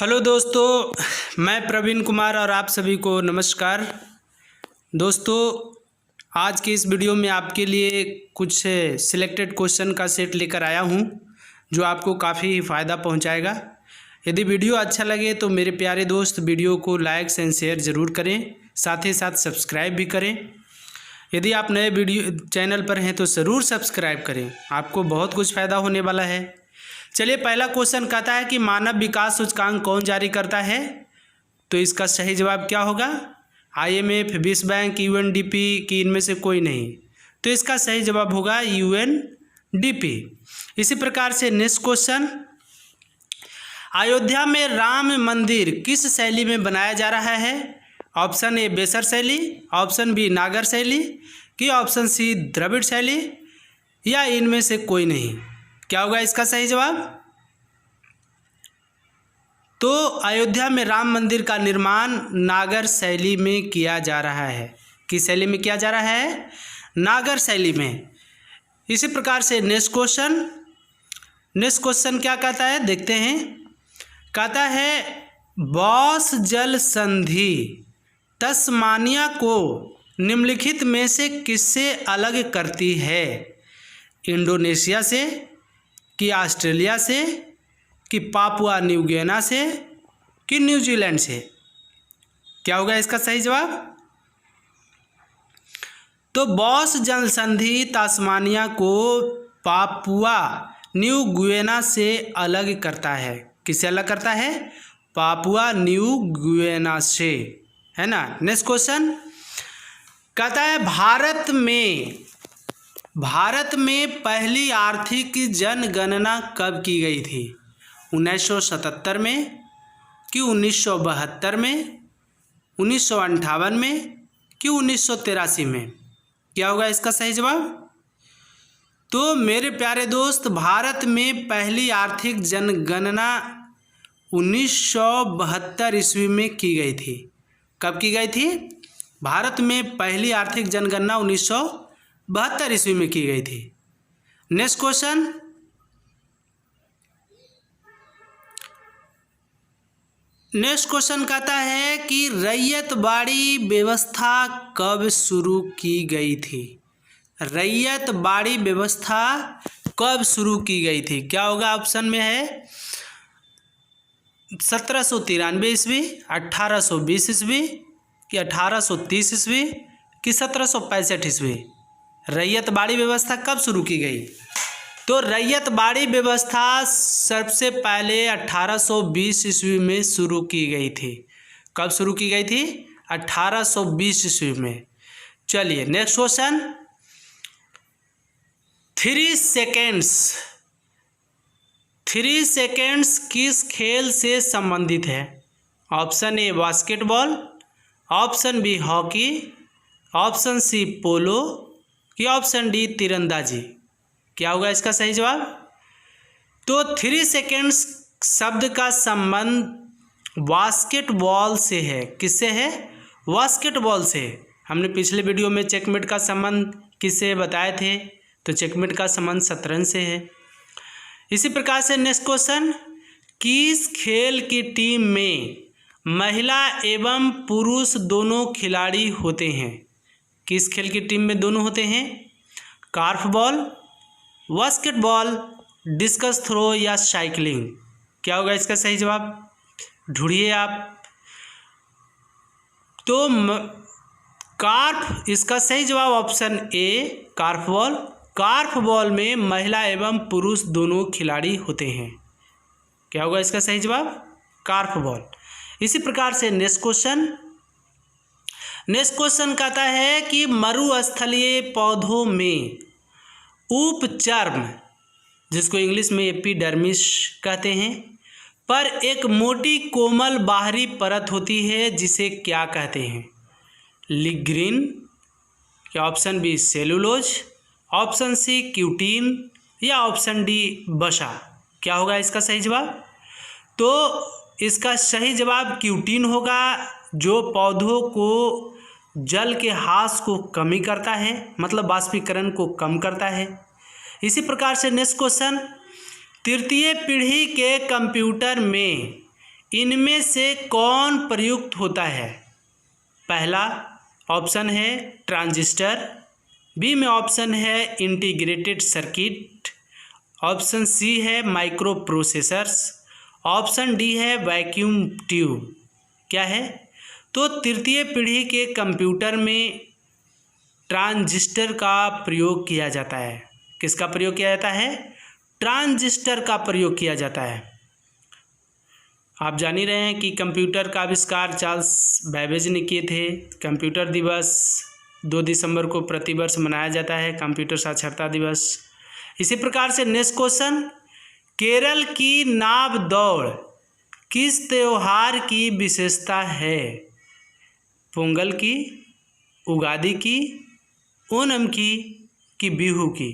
Hello दोस्तों, मैं प्रवीण कुमार और आप सभी को नमस्कार। दोस्तों, आज के इस वीडियो में आपके लिए कुछ सिलेक्टेड क्वेश्चन का सेट लेकर आया हूं, जो आपको काफ़ी फ़ायदा पहुंचाएगा। यदि वीडियो अच्छा लगे तो मेरे प्यारे दोस्त वीडियो को लाइक एंड शेयर ज़रूर करें, साथ ही साथ सब्सक्राइब भी करें। यदि आप नए वीडियो चैनल पर हैं तो ज़रूर सब्सक्राइब करें, आपको बहुत कुछ फ़ायदा होने वाला है। चलिए, पहला क्वेश्चन कहता है कि मानव विकास सूचकांक कौन जारी करता है? तो इसका सही जवाब क्या होगा? IMF, विश्व बैंक, UNDP की इनमें से कोई नहीं। तो इसका सही जवाब होगा UNDP। इसी प्रकार से नेक्स्ट क्वेश्चन, अयोध्या में राम मंदिर किस शैली में बनाया जा रहा है? ऑप्शन ए बेसर शैली, ऑप्शन बी नागर शैली, कि ऑप्शन सी द्रविड़ शैली, या इनमें से कोई नहीं। क्या होगा इसका सही जवाब? तो अयोध्या में राम मंदिर का निर्माण नागर शैली में किया जा रहा है। किस शैली में किया जा रहा है? नागर शैली में। इसी प्रकार से नेक्स्ट क्वेश्चन क्या कहता है, देखते हैं। कहता है बॉस जल संधि तस्मानिया को निम्नलिखित में से किससे अलग करती है? इंडोनेशिया से, कि ऑस्ट्रेलिया से, कि पापुआ न्यू गिनिया से, कि न्यूजीलैंड से? क्या होगा इसका सही जवाब? तो बॉस जल संधि तास्मानिया को पापुआ न्यू गिनिया से अलग करता है। किससे अलग करता है? पापुआ न्यू गिनिया से, है ना। नेक्स्ट क्वेश्चन कहता है भारत में पहली आर्थिक जनगणना कब की गई थी? 1977 में, कि 1972 में, 1958 में, कि 1983 में? क्या होगा इसका सही जवाब? तो मेरे प्यारे दोस्त, भारत में पहली आर्थिक जनगणना 1972 ईस्वी में की गई थी। कब की गई थी? भारत में पहली आर्थिक जनगणना 1972 ईस्वी में की गई थी। नेक्स्ट क्वेश्चन कहता है कि रैयतबाड़ी व्यवस्था कब शुरू की गई थी? रैयतबाड़ी व्यवस्था कब शुरू की गई थी? क्या होगा? ऑप्शन में है 1793 ईस्वी, 1820 ईस्वी, कि 1830 ईस्वी, कि 1765 ईस्वी? रैयतबाड़ी व्यवस्था कब शुरू की गई? तो रैयतबाड़ी व्यवस्था सबसे पहले 1820 ईस्वी में शुरू की गई थी। कब शुरू की गई थी? 1820 ईस्वी में। चलिए नेक्स्ट क्वेश्चन, 3 सेकेंड्स किस खेल से संबंधित है? Option A basketball, option B hockey, option C polo, कि ऑप्शन डी तीरंदाजी? क्या होगा इसका सही जवाब? तो 3 सेकेंड्स शब्द का संबंध बास्केटबॉल से है। किससे है? बास्केटबॉल से। हमने पिछले वीडियो में चेकमेट का संबंध किससे बताए थे? तो चेकमेट का संबंध शतरंज से है। इसी प्रकार से नेक्स्ट क्वेश्चन, किस खेल की टीम में महिला एवं पुरुष दोनों खिलाड़ी होते हैं? किस खेल की टीम में दोनों होते हैं? कार्फबॉल, बास्केटबॉल, डिस्कस थ्रो, या साइकिलिंग? क्या होगा इसका सही जवाब? ढूंढिए आप। तो इसका सही जवाब ऑप्शन ए कार्फबॉल। कार्फबॉल में महिला एवं पुरुष दोनों खिलाड़ी होते हैं। क्या होगा इसका सही जवाब? कार्फबॉल। इसी प्रकार से नेक्स्ट क्वेश्चन कहता है कि मरुस्थलीय पौधों में उपचर्म, जिसको इंग्लिश में एपिडर्मिस कहते हैं, पर एक मोटी कोमल बाहरी परत होती है, जिसे क्या कहते हैं? लिग्रीन, या option B cellulose, option C cutin, या ऑप्शन डी वसा? क्या होगा इसका सही जवाब? तो इसका सही जवाब क्यूटीन होगा, जो पौधों को जल के ह्रास को कमी करता है, मतलब बाष्पीकरण को कम करता है। इसी प्रकार से नेक्स्ट क्वेश्चन, तृतीय पीढ़ी के कंप्यूटर में इनमें से कौन प्रयुक्त होता है? पहला ऑप्शन है ट्रांजिस्टर, बी में ऑप्शन है इंटीग्रेटेड सर्किट, ऑप्शन सी है माइक्रो प्रोसेसर्स, ऑप्शन डी है वैक्यूम ट्यूब। क्या है? तो तृतीय पीढ़ी के कंप्यूटर में ट्रांजिस्टर का प्रयोग किया जाता है। किसका प्रयोग किया जाता है? ट्रांजिस्टर का प्रयोग किया जाता है। आप जान ही रहे हैं कि कंप्यूटर का आविष्कार चार्ल्स बैबेज ने किए थे। कंप्यूटर दिवस 2 दिसंबर को प्रतिवर्ष मनाया जाता है, कंप्यूटर साक्षरता दिवस। इसी प्रकार से नेक्स्ट क्वेश्चन, केरल की नाव दौड़ किस त्योहार की विशेषता है? पोंगल की, उगादि की, ओणम की कि बिहू की?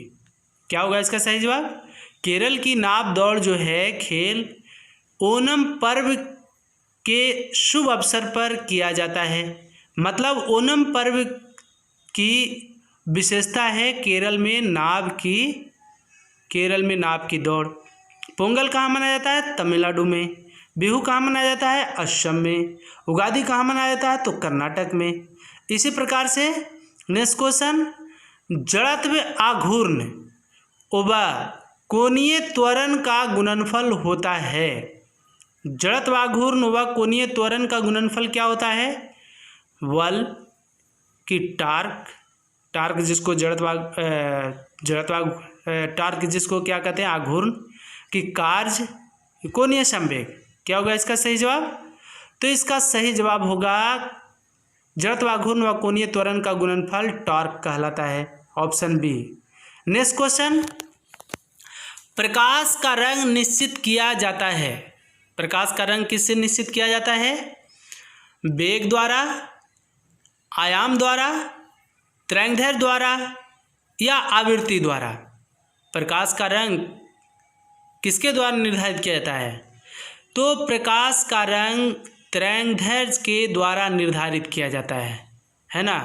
क्या होगा इसका सही जवाब? केरल की नाव दौड़ जो है खेल ओणम पर्व के शुभ अवसर पर किया जाता है। मतलब ओणम पर्व की विशेषता है केरल में नाव की दौड़। पोंगल कहाँ मनाया जाता है? तमिलनाडु में। बिहू कहाँ मनाया जाता है? असम में। उगादि कहाँ मनाया जाता है? तो कर्नाटक में। इसी प्रकार से नेक्स्ट क्वेश्चन, जड़त्व आघूर्ण उभा कोणीय त्वरण का गुणनफल होता है। जड़त्व आघूर्ण व कोणीय त्वरण का गुणनफल क्या होता है? बल की टार्क जिसको टार्क जिसको क्या कहते हैं? आघूर्ण की कार्य, कोणीय संवेग। क्या होगा इसका सही जवाब? तो इसका सही जवाब होगा जड़त्व आघूर्ण व कोणीय त्वरण का गुणनफल टॉर्क कहलाता है, ऑप्शन बी। नेक्स्ट क्वेश्चन, प्रकाश का रंग निश्चित किया जाता है। प्रकाश का रंग किससे निश्चित किया जाता है? वेग द्वारा, आयाम द्वारा, तरंगदैर्घ्य द्वारा या आवृत्ति द्वारा? प्रकाश का रंग किसके द्वारा निर्धारित किया जाता है? तो प्रकाश का रंग तरंगदैर्घ्य के द्वारा निर्धारित किया जाता है ना।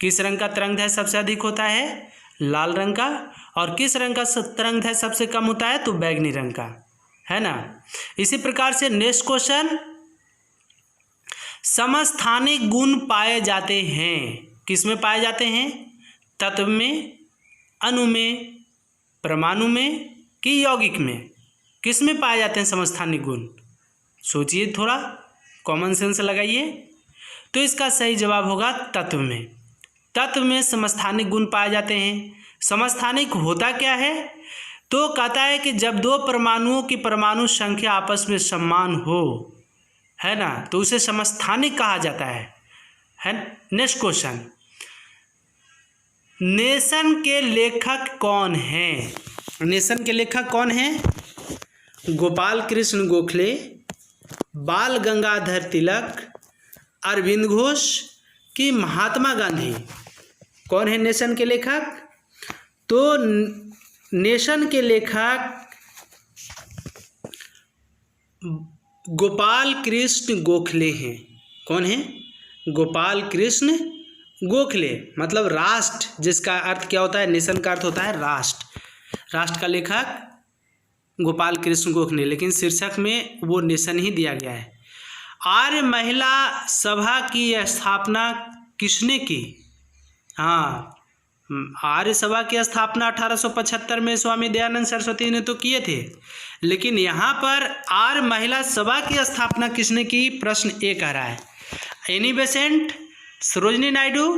किस रंग का तरंगदैर्घ्य सबसे अधिक होता है? लाल रंग का। और किस रंग का तरंगदैर्घ्य सबसे कम होता है? तो बैंगनी रंग का, है ना। इसी प्रकार से नेक्स्ट क्वेश्चन, समस्थानिक गुण पाए जाते हैं। किस में पाए जाते हैं? तत्व में, अणु में, परमाणु में कि यौगिक में? किस में पाए जाते हैं समस्थानिक गुण? सोचिए, थोड़ा कॉमन सेंस लगाइए। तो इसका सही जवाब होगा तत्व में। तत्व में समस्थानिक गुण पाए जाते हैं। समस्थानिक होता क्या है? तो कहता है कि जब दो परमाणुओं की परमाणु संख्या आपस में समान हो, है ना, तो उसे समस्थानिक कहा जाता है। नेक्स्ट क्वेश्चन, नेशन के लेखक कौन हैं? नेशन के लेखक कौन हैं? गोपाल कृष्ण गोखले, बाल गंगाधर तिलक, अरविंद घोष कि महात्मा गांधी? कौन है नेशन के लेखक? तो नेशन के लेखक गोपाल कृष्ण गोखले हैं। कौन है? गोपाल कृष्ण गोखले। मतलब राष्ट्र, जिसका अर्थ क्या होता है? नेशन का अर्थ होता है राष्ट्र। राष्ट्र का लेखक गोपाल कृष्ण गोखले, लेकिन शीर्षक में वो नेशन ही दिया गया है। आर्य महिला सभा की स्थापना किसने की? हाँ, आर्य सभा की स्थापना 1875 में स्वामी दयानंद सरस्वती ने तो किए थे, लेकिन यहाँ पर आर्य महिला सभा की स्थापना किसने की? प्रश्न ए कह रहा है। एनी बेसेंट, सरोजिनी नायडू,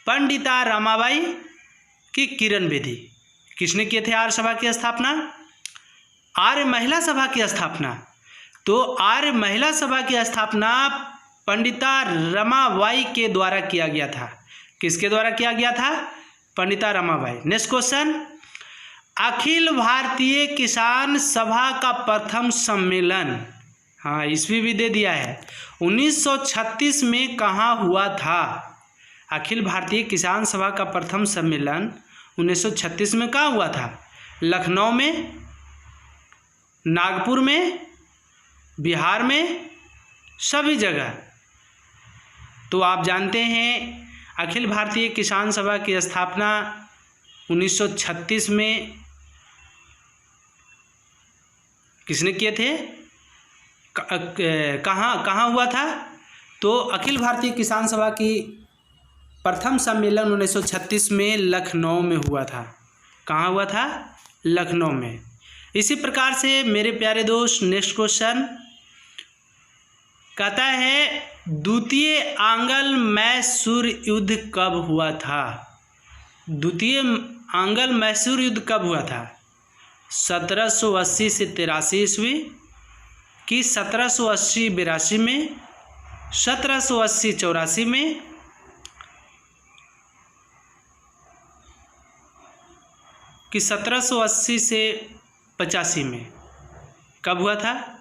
पंडिता रमाबाई कि किरण बेदी? किसने किए थे आर्य सभा की स्थापना? आर्य महिला सभा की स्थापना। तो आर्य महिला सभा की स्थापना पंडिता रमाबाई के द्वारा किया गया था। किसके द्वारा किया गया था? पंडिता रमाबाई। नेक्स्ट क्वेश्चन, अखिल भारतीय किसान सभा का प्रथम सम्मेलन, हाँ ईस्वी भी दे दिया है, 1936 में कहाँ हुआ था? अखिल भारतीय किसान सभा का प्रथम सम्मेलन 1936 में कहाँ हुआ था? लखनऊ में, नागपुर में, बिहार में, सभी जगह। तो आप जानते हैं अखिल भारतीय किसान सभा की स्थापना 1936 में किसने किए थे? कहाँ हुआ था? तो अखिल भारतीय किसान सभा की प्रथम सम्मेलन 1936 में लखनऊ में हुआ था। कहाँ हुआ था? लखनऊ में। इसी प्रकार से मेरे प्यारे दोस्त नेक्स्ट क्वेश्चन कहता है द्वितीय आंग्ल मैसूर युद्ध कब हुआ था? द्वितीय आंग्ल मैसूर युद्ध कब हुआ था? 1780 से 83 ईस्वी कि 1780 82 में, 1780 84 में, कि 1780 से 85 में? कब हुआ था?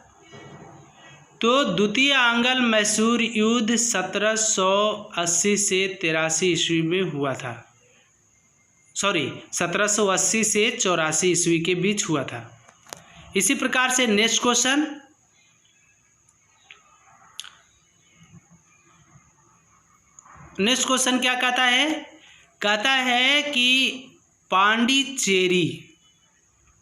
तो द्वितीय आंग्ल मैसूर युद्ध 1780 से 83 ईस्वी में हुआ था। 1780 से 84 ईस्वी के बीच हुआ था। इसी प्रकार से नेक्स्ट क्वेश्चन क्या कहता है? कहता है कि पांडिचेरी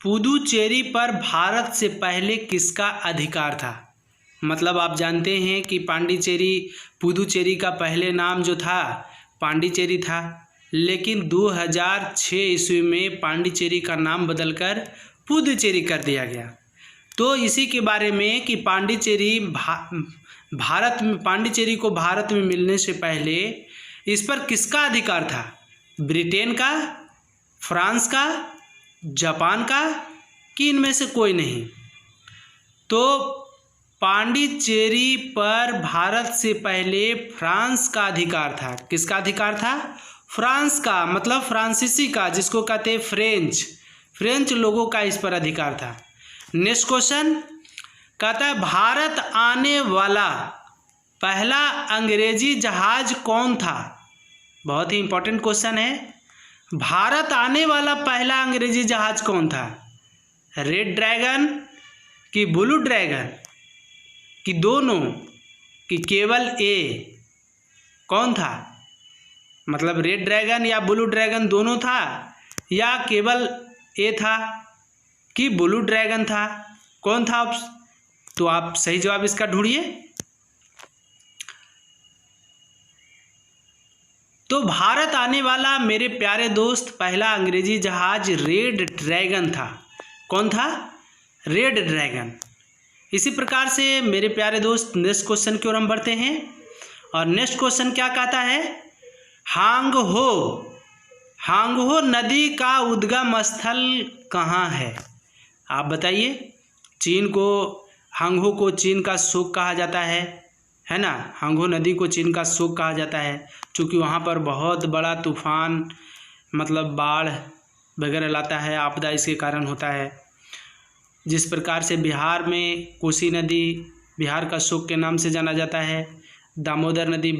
पुदुचेरी पर भारत से पहले किसका अधिकार था? मतलब आप जानते हैं कि पांडिचेरी पुदुचेरी का पहले नाम जो था पांडिचेरी था, लेकिन 2006 ईस्वी में पांडिचेरी का नाम बदलकर पुदुचेरी कर दिया गया। तो इसी के बारे में कि पांडिचेरी को भारत में मिलने से पहले इस पर किसका अधिकार था? ब्रिटेन का, फ्रांस का, जापान का, कि इनमें से कोई नहीं? तो पांडिचेरी पर भारत से पहले फ्रांस का अधिकार था। किसका अधिकार था? फ्रांस का, मतलब फ्रांसीसी का, जिसको कहते हैं फ्रेंच लोगों का इस पर अधिकार था। नेक्स्ट क्वेश्चन कहता है भारत आने वाला पहला अंग्रेजी जहाज कौन था? बहुत ही इंपॉर्टेंट क्वेश्चन है। भारत आने वाला पहला अंग्रेजी जहाज कौन था? रेड ड्रैगन कि ब्लू ड्रैगन कि दोनों कि केवल ए? कौन था? मतलब रेड ड्रैगन या ब्लू ड्रैगन दोनों था, या केवल ए था कि ब्लू ड्रैगन था? कौन था? तो आप सही जवाब इसका ढूंढिए। तो भारत आने वाला मेरे प्यारे दोस्त पहला अंग्रेजी जहाज रेड ड्रैगन था। कौन था? Red dragon. इसी प्रकार से मेरे प्यारे दोस्त नेक्स्ट क्वेश्चन की ओर हम बढ़ते हैं, और नेक्स्ट क्वेश्चन क्या कहता है? हांगहो नदी का उद्गम स्थल कहाँ है? आप बताइए। हांगहो को चीन का शोक कहा जाता है ना? हांगहो नदी को चीन का शोक कहा जाता है, क्योंकि वहाँ पर बहुत बड़ा तूफान, मतलब बाढ़ वगैरह लाता है, आपदा इसके कारण होता है। जिस प्रकार से बिहार में कोसी नदी बिहार का शोक के नाम से जाना जाता है, दामोदर नदी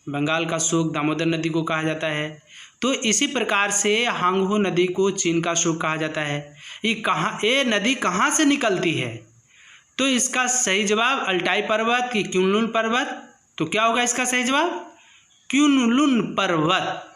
बंगाल का शोक दामोदर नदी को कहा जाता है, तो इसी प्रकार से हांगहो नदी को चीन का शोक कहा जाता है। ये नदी कहाँ से निकलती है? तो इसका सही जवाब अल्टाई पर्वत कि क्युनलुन पर्वत? तो क्या होगा इसका सही जवाब? क्युनलुन पर्वत।